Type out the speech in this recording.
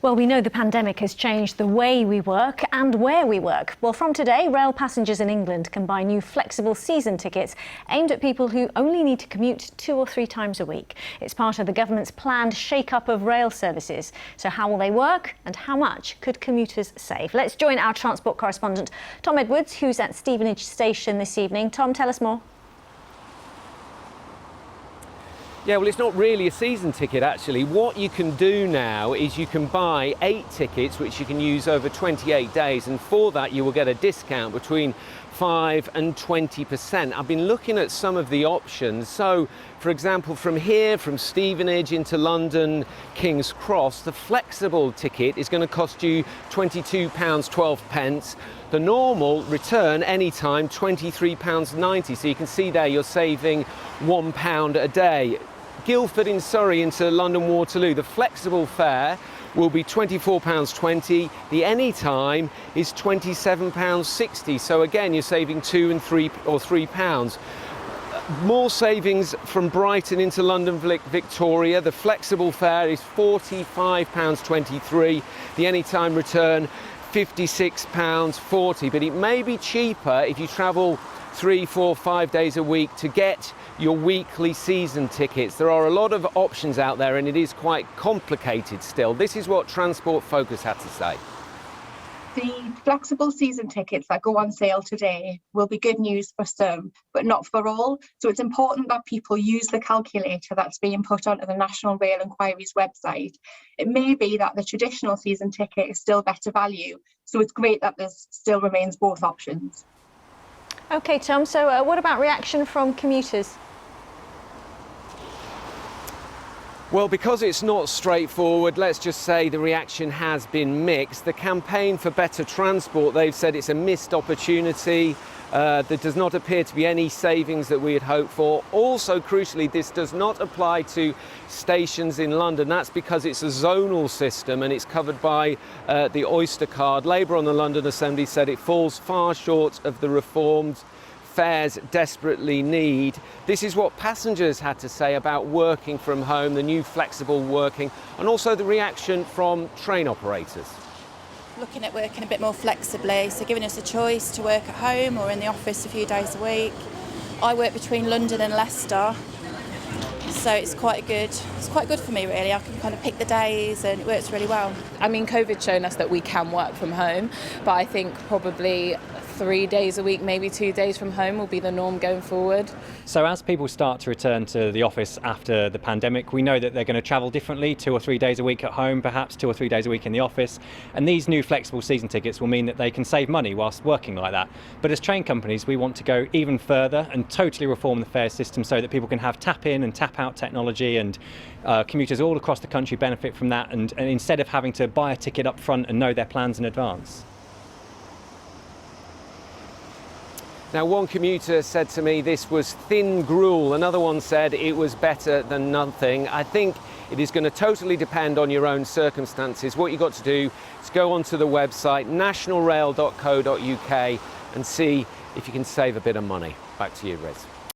Well, we know the pandemic has changed the way we work and where we work. Well, from today, rail passengers in England can buy new flexible season tickets aimed at people who only need to commute 2 or 3 times a week. It's part of the government's planned shake-up of rail services. So how will they work and how much could commuters save? Let's join our transport correspondent, Tom Edwards, who's at Stevenage station this evening. Tom, tell us more. Yeah, well, it's not really a season ticket, actually. What you can do now is you can buy 8 tickets, which you can use over 28 days, and for that you will get a discount between 5 and 20%. I've been looking at some of the options. So, for example, from here, from Stevenage into London, King's Cross, the flexible ticket is going to cost you £22.12. The normal return anytime, £23.90. So you can see there you're saving £1 a day. Guildford in Surrey into London Waterloo, the flexible fare will be £24.20. The anytime is £27.60. So again, you're saving £3 More savings from Brighton into London Victoria. The flexible fare is £45.23. The anytime return £56.40. But it may be cheaper if you travel 3, 4, 5 days a week to get your weekly season tickets. There are a lot of options out there and it is quite complicated still. This is what Transport Focus had to say. The flexible season tickets that go on sale today will be good news for some, but not for all. So it's important that people use the calculator that's being put onto the National Rail Enquiry's website. It may be that the traditional season ticket is still better value, so it's great that there still remains both options. OK, Tom, so what about reaction from commuters? Well, because it's not straightforward, let's just say the reaction has been mixed. The campaign for better transport, they've said it's a missed opportunity. There does not appear to be any savings that we had hoped for. Also, crucially, this does not apply to stations in London. That's because it's a zonal system and it's covered by the Oyster card. Labour on the London Assembly said it falls far short of the reformed fares desperately need. This is what passengers had to say about working from home, the new flexible working, and also the reaction from train operators. Looking at working a bit more flexibly, so giving us a choice to work at home or in the office a few days a week. I work between London and Leicester, so it's quite good for me really. I can kind of pick the days and it works really well. I mean, COVID's shown us that we can work from home, but I think probably 3 days a week, maybe 2 days from home will be the norm going forward. So as people start to return to the office after the pandemic, we know that they're going to travel differently, 2 or 3 days a week at home, perhaps 2 or 3 days a week in the office. And these new flexible season tickets will mean that they can save money whilst working like that. But as train companies, we want to go even further and totally reform the fare system so that people can have tap in and tap out technology, and commuters all across the country benefit from that, and instead of having to buy a ticket up front and know their plans in advance. Now, one commuter said to me this was thin gruel. Another one said it was better than nothing. I think it is going to totally depend on your own circumstances. What you've got to do is go onto the website nationalrail.co.uk and see if you can save a bit of money. Back to you, Riz.